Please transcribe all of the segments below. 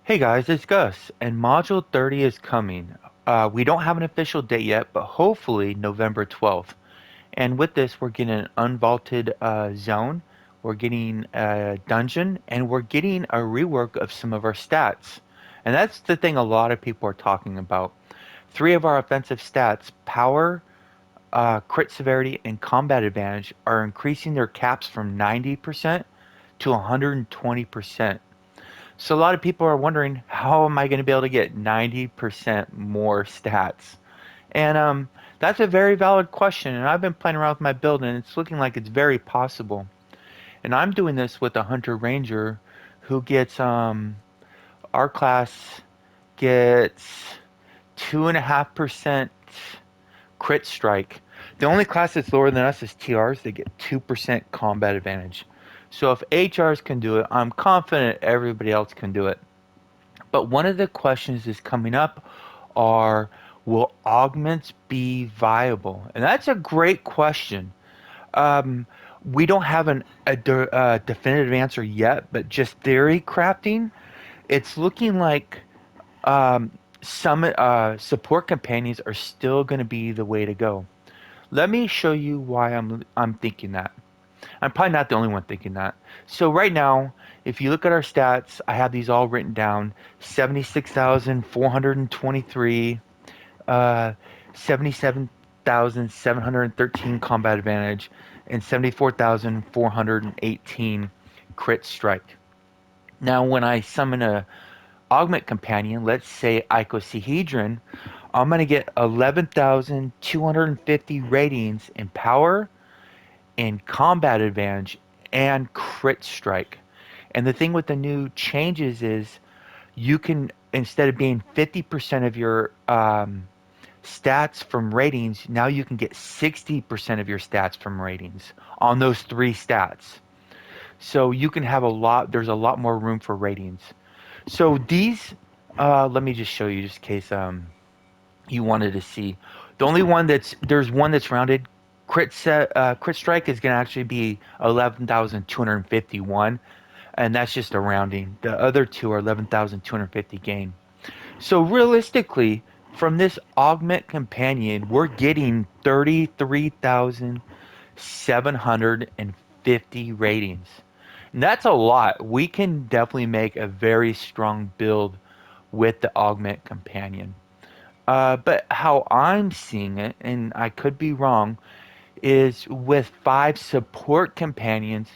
Hey guys, it's Gus, and Module 30 is coming. We don't have an official date yet, but hopefully November 12th. And with this, we're getting an unvaulted zone, we're getting a dungeon, and we're getting a rework of some of our stats. And that's the thing a lot of people are talking about. Three of our offensive stats, power, crit severity, and combat advantage, are increasing their caps from 90% to 120%. So a lot of people are wondering, how am I going to be able to get 90% more stats? And that's a very valid question. And I've been playing around with my build, and it's looking like it's very possible. And I'm doing this with a Hunter Ranger who gets our class gets 2.5% crit strike. The only class that's lower than us is TRs. They get 2% combat advantage. So if HRs can do it, I'm confident everybody else can do it. But one of the questions that's coming up are, will augments be viable? And that's a great question. Um, we don't have a definitive answer yet, but just theory crafting, it's looking like um, some support companions are still going to be the way to go. Let me show you why I'm thinking that. I'm probably not the only one thinking that. So right now, if you look at our stats, I have these all written down: 76,423, uh, 77,713 combat advantage, and 74,418 crit strike. Now, when I summon a augment companion, let's say icosahedron, I'm going to get 11,250 ratings in power, in combat advantage, and crit strike. And the thing with the new changes is you can, instead of being 50% of your stats from ratings, now you can get 60% of your stats from ratings on those three stats. So you can have a lot, there's a lot more room for ratings. So these, let me just show you just in case you wanted to see. The only one there's one that's rounded. Crit strike is going to actually be 11,251, and that's just a rounding. The other two are 11,250 gain. So realistically, from this augment companion, we're getting 33,750 ratings. And that's a lot. We can definitely make a very strong build with the augment companion. But how I'm seeing it, and I could be wrong, is with five support companions,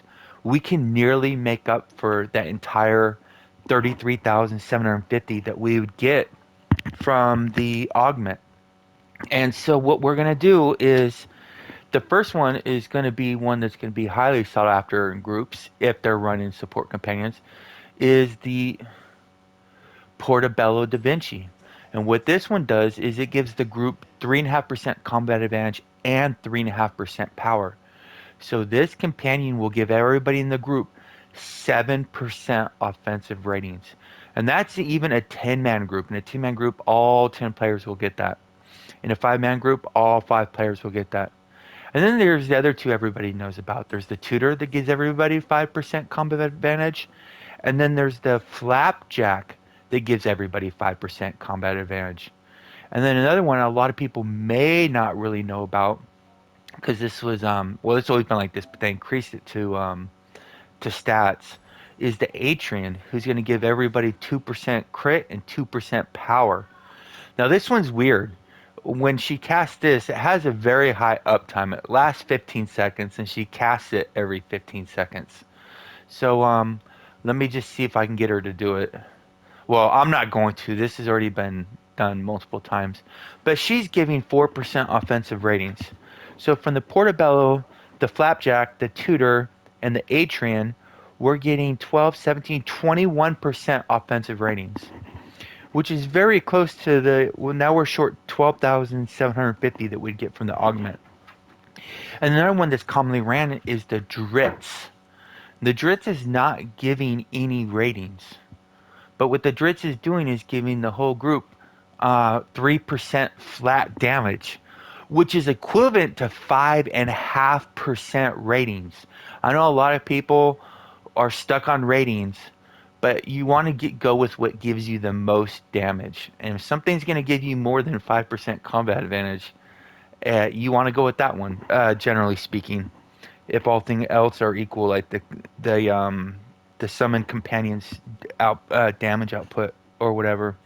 we can nearly make up for that entire 33,750 that we would get from the augment. And so what we're going to do is the first one is going to be one that's going to be highly sought after in groups if they're running support companions, is the Portobello Da Vinci. And what this one does is it gives the group 3.5% combat advantage and 3.5% power. So this companion will give everybody in the group 7% offensive ratings. And that's even a 10-man group. In a 10-man group, all 10 players will get that. In a 5-man group, all 5 players will get that. And then there's the other two everybody knows about. There's the tutor that gives everybody 5% combat advantage. And then there's the flapjack that gives everybody 5% combat advantage. And then another one a lot of people may not really know about, because this was well, it's always been like this, but they increased it to stats, is the Atrian, who's going to give everybody 2% crit and 2% power. Now this one's weird. When she casts this, it has a very high uptime. It lasts 15 seconds, and she casts it every 15 seconds. So let me just see if I can get her to do it. Well, I'm not going to. This has already been done multiple times. But she's giving 4% offensive ratings. So from the Portobello, the Flapjack, the Tutor, and the Atrian, we're getting 12, 17, 21% offensive ratings, which is very close to the, well, now we're short 12,750 that we'd get from the Augment. And another one that's commonly ran is the Dritz. The Dritz is not giving any ratings. But what the Dritz is doing is giving the whole group 3% flat damage, which is equivalent to 5.5% ratings. I know a lot of people are stuck on ratings, but you want to go with what gives you the most damage. And if something's going to give you more than 5% combat advantage, you want to go with that one, generally speaking. If all things else are equal, like the summon companions damage output or whatever.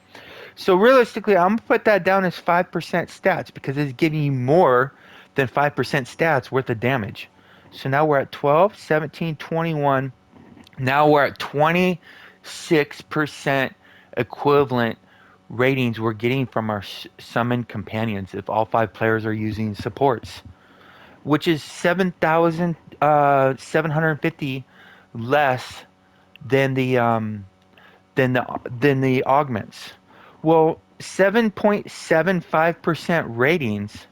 So realistically, I'm gonna put that down as 5% stats because it's giving you more than 5% stats worth of damage. So now we're at 12, 17, 21. Now we're at 26% equivalent ratings we're getting from our summoned companions if all five players are using supports, which is 7,750 less than the augments. Well, 7.75% ratings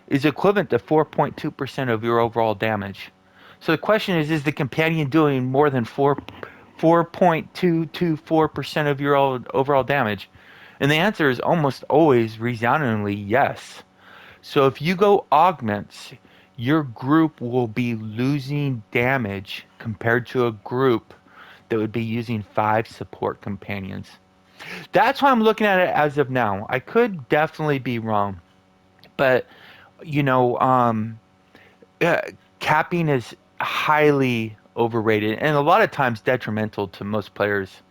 is equivalent to 4.2% of your overall damage. So the question is the companion doing more than 4.224% of your overall damage? And the answer is almost always resoundingly yes. So if you go augments, your group will be losing damage compared to a group that would be using five support companions. That's why I'm looking at it as of now. I could definitely be wrong, but you know, uh, capping is highly overrated and a lot of times detrimental to most players,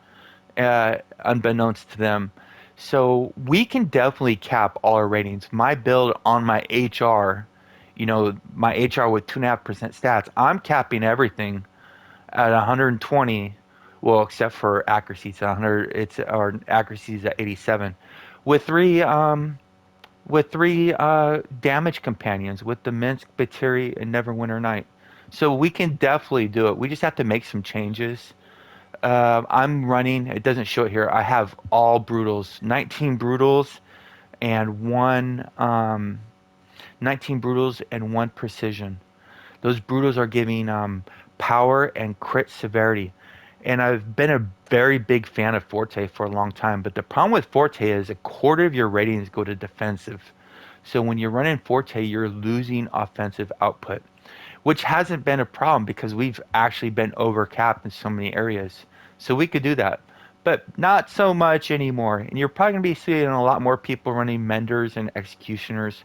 unbeknownst to them. So we can definitely cap all our ratings. My build on my HR, my HR with 2.5% stats, I'm capping everything at 120. Well, except for accuracy, it's 100. It's our accuracy is at 87, with three damage companions with the Minsk, Bateri, and Neverwinter Night. So we can definitely do it. We just have to make some changes. I'm running. It doesn't show it here. I have all brutals, 19 brutals, and 19 brutals and one precision. Those brutals are giving power and crit severity. And I've been a very big fan of Forte for a long time. But the problem with Forte is a quarter of your ratings go to defensive. So when you're running Forte, you're losing offensive output, which hasn't been a problem because we've actually been overcapped in so many areas. So we could do that. But not so much anymore. And you're probably going to be seeing a lot more people running Menders and Executioners.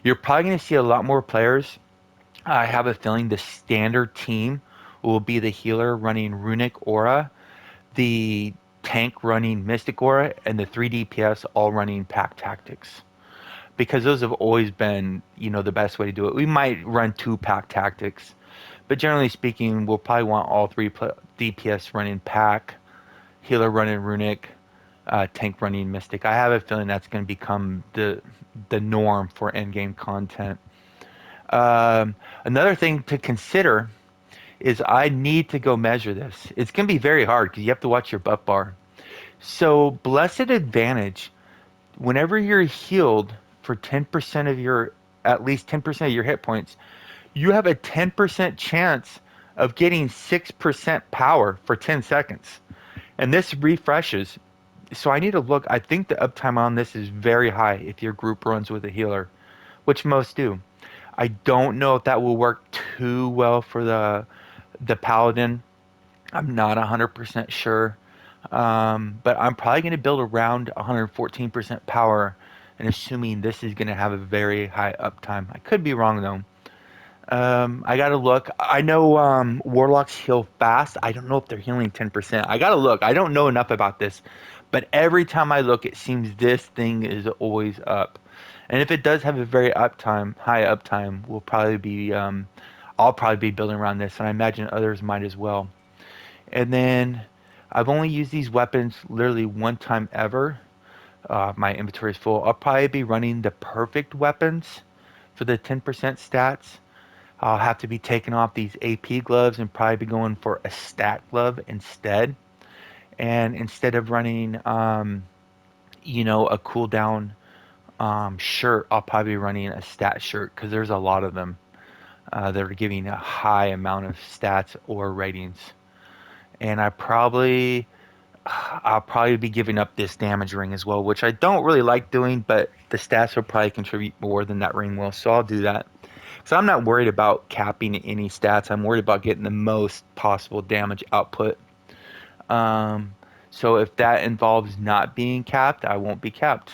You're probably going to see a lot more players. I have a feeling the standard team will be the healer running Runic Aura, the tank running Mystic Aura, and the 3 DPS all running Pack Tactics. Because those have always been, the best way to do it. We might run 2 Pack Tactics, but generally speaking, we'll probably want all 3 DPS running Pack, healer running Runic, tank running Mystic. I have a feeling that's going to become the norm for endgame content. Another thing to consider is I need to go measure this. It's going to be very hard because you have to watch your buff bar. So, Blessed Advantage, whenever you're healed for 10% of at least 10% of your hit points, you have a 10% chance of getting 6% power for 10 seconds. And this refreshes. So I need to look. I think the uptime on this is very high if your group runs with a healer, which most do. I don't know if that will work too well for the paladin. I'm not 100% sure, but I'm probably going to build around 114% power, and assuming this is going to have a very high uptime. I could be wrong though. I gotta look. I know warlocks heal fast. I don't know if they're healing 10%. I gotta look. I don't know enough about this, but every time I look, it seems this thing is always up. And if it does have a very high uptime, I'll probably be building around this, and I imagine others might as well. And then I've only used these weapons literally one time ever. My inventory is full. I'll probably be running the perfect weapons for the 10% stats. I'll have to be taking off these AP gloves and probably be going for a stat glove instead. And instead of running, a cooldown shirt, I'll probably be running a stat shirt because there's a lot of them that are giving a high amount of stats or ratings. And I'll probably be giving up this damage ring as well, which I don't really like doing, but the stats will probably contribute more than that ring will, so I'll do that. So I'm not worried about capping any stats. I'm worried about getting the most possible damage output. Um, so if that involves not being capped, I won't be capped.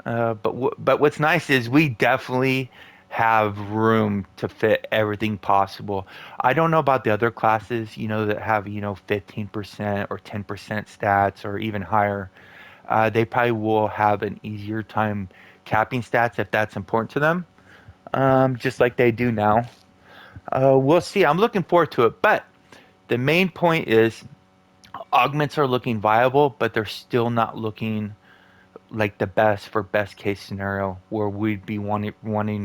But what's nice is we definitely have room to fit everything possible. I don't know about the other classes, that have, 15% or 10% stats or even higher. They probably will have an easier time capping stats if that's important to them, just like they do now. We'll see. I'm looking forward to it. But the main point is augments are looking viable, but they're still not looking like the best for best case scenario where we'd be wanting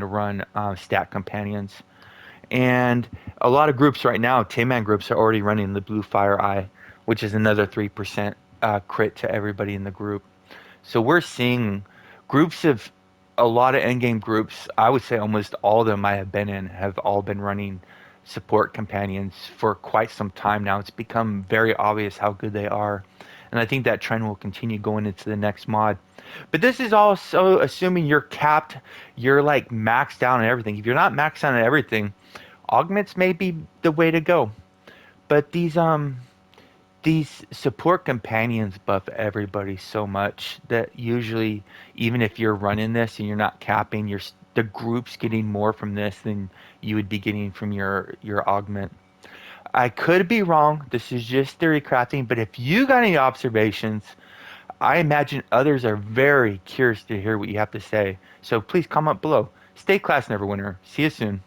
to run stat companions. And a lot of groups right now, 10-man groups, are already running the Blue Fire Eye, which is another 3% crit to everybody in the group. So we're seeing groups of a lot of endgame groups. I would say almost all of them I have been in have all been running support companions for quite some time now. It's become very obvious how good they are. And I think that trend will continue going into the next mod. But this is also assuming you're capped, you're like maxed out on everything. If you're not maxed out on everything, augments may be the way to go. But these support companions buff everybody so much that usually, even if you're running this and you're not capping, the group's getting more from this than you would be getting from your augment. I could be wrong. This is just theory crafting, but if you got any observations, I imagine others are very curious to hear what you have to say. So please comment below. Stay class, Neverwinter. See you soon.